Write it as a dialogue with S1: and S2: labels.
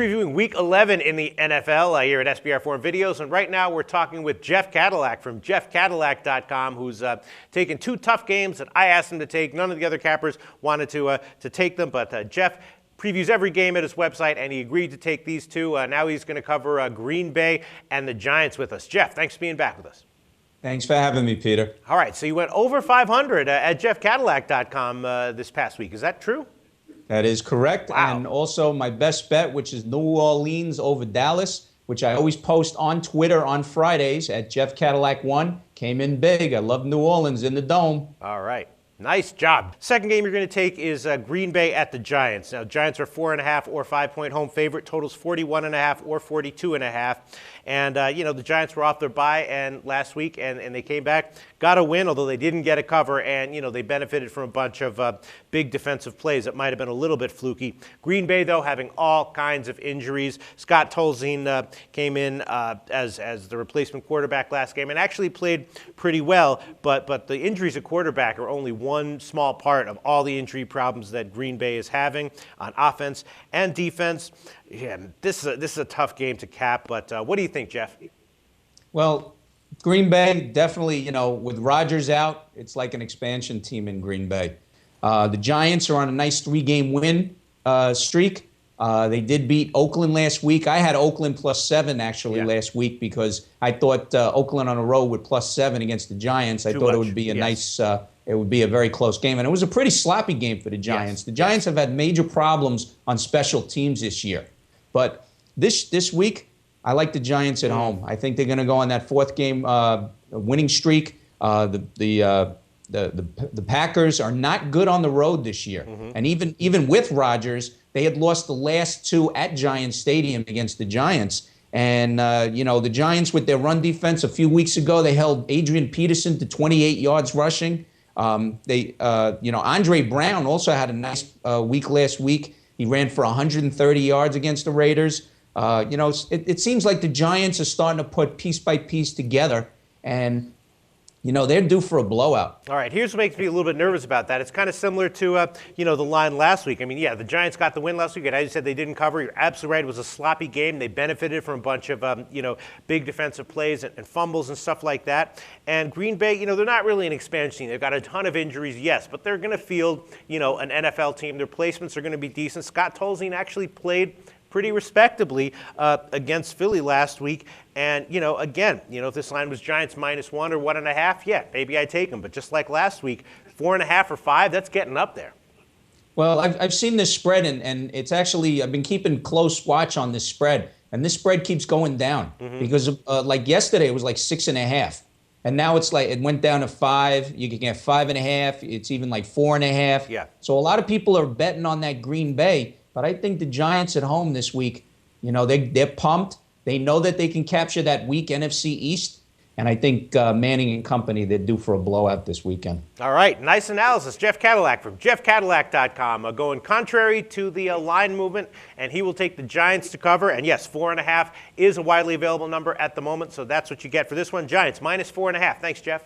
S1: Previewing Week 11 in the NFL here at SBR4 Videos, and right now we're talking with Jeff Cadillac from jeffcadillac.com, who's taken two tough games that I asked him to take. None of the other cappers wanted to take them, but Jeff previews every game at his website, and he agreed to take these two. Now he's going to cover Green Bay and the Giants with us. Jeff, thanks for being back with us.
S2: Thanks for having me, Peter.
S1: All right, so you went over 500 at jeffcadillac.com this past week. Is that true?
S2: That is correct.
S1: Wow.
S2: And also my best bet, which is New Orleans over Dallas, which I always post on Twitter on Fridays at Jeff Cadillac 1, came in big. I love New Orleans in the Dome.
S1: All right. Nice job. Second game you're going to take is Green Bay at the Giants. Now, Giants are 4.5 or 5-point home favorite. Totals 41.5 or 42.5. And, the Giants were off their bye and last week, and they came back, got a win, although they didn't get a cover, and, they benefited from a bunch of big defensive plays that might have been a little bit fluky. Green Bay, though, having all kinds of injuries. Scott Tolzien came in as the replacement quarterback last game and actually played pretty well, but the injuries at quarterback are only one small part of all the injury problems that Green Bay is having on offense and defense. Yeah, this is a tough game to cap, but what do you think, Jeff?
S2: Well, Green Bay, definitely, with Rodgers out, it's like an expansion team in Green Bay. The Giants are on a nice 3-game win streak. They did beat Oakland last week. I had Oakland +7 actually last week because I thought Oakland on a road with +7 against the Giants. I thought it would be a nice, it would be a very close game. And it was a pretty sloppy game for the Giants. The Giants have had major problems on special teams this year. But this week, I like the Giants at home. I think they're going to go on that 4th-game winning streak. The Packers are not good on the road this year. And even with Rodgers, they had lost the last 2 at Giants Stadium against the Giants. And, the Giants with their run defense a few weeks ago, they held Adrian Peterson to 28 yards rushing. Andre Brown also had a nice week last week. He ran for 130 yards against the Raiders. It seems like the Giants are starting to put piece by piece together, and they're due for a blowout.
S1: All right, here's what makes me a little bit nervous about that. It's kind of similar to, the line last week. I mean, the Giants got the win last week, and as you said, they didn't cover. You're absolutely right. It was a sloppy game. They benefited from a bunch of, big defensive plays and fumbles and stuff like that. And Green Bay, they're not really an expansion team. They've got a ton of injuries, yes, but they're going to field, an NFL team. Their placements are going to be decent. Scott Tolzien actually played pretty respectably against Philly last week. And, again, if this line was Giants -1 or 1.5, yeah, maybe I take them. But just like last week, 4.5 or 5, that's getting up there.
S2: Well, I've seen this spread, and it's actually, I've been keeping close watch on this spread. And this spread keeps going down because, like yesterday, it was like 6.5. And now it's like it went down to 5. You can get 5.5. It's even like 4.5.
S1: Yeah.
S2: So a lot of people are betting on that Green Bay. But I think the Giants at home this week, they're pumped. They know that they can capture that weak NFC East. And I think Manning and company, they're due for a blowout this weekend.
S1: All right. Nice analysis. Jeff Cadillac from jeffcadillac.com going contrary to the line movement. And he will take the Giants to cover. And, yes, 4.5 is a widely available number at the moment. So that's what you get for this one. Giants -4.5. Thanks, Jeff.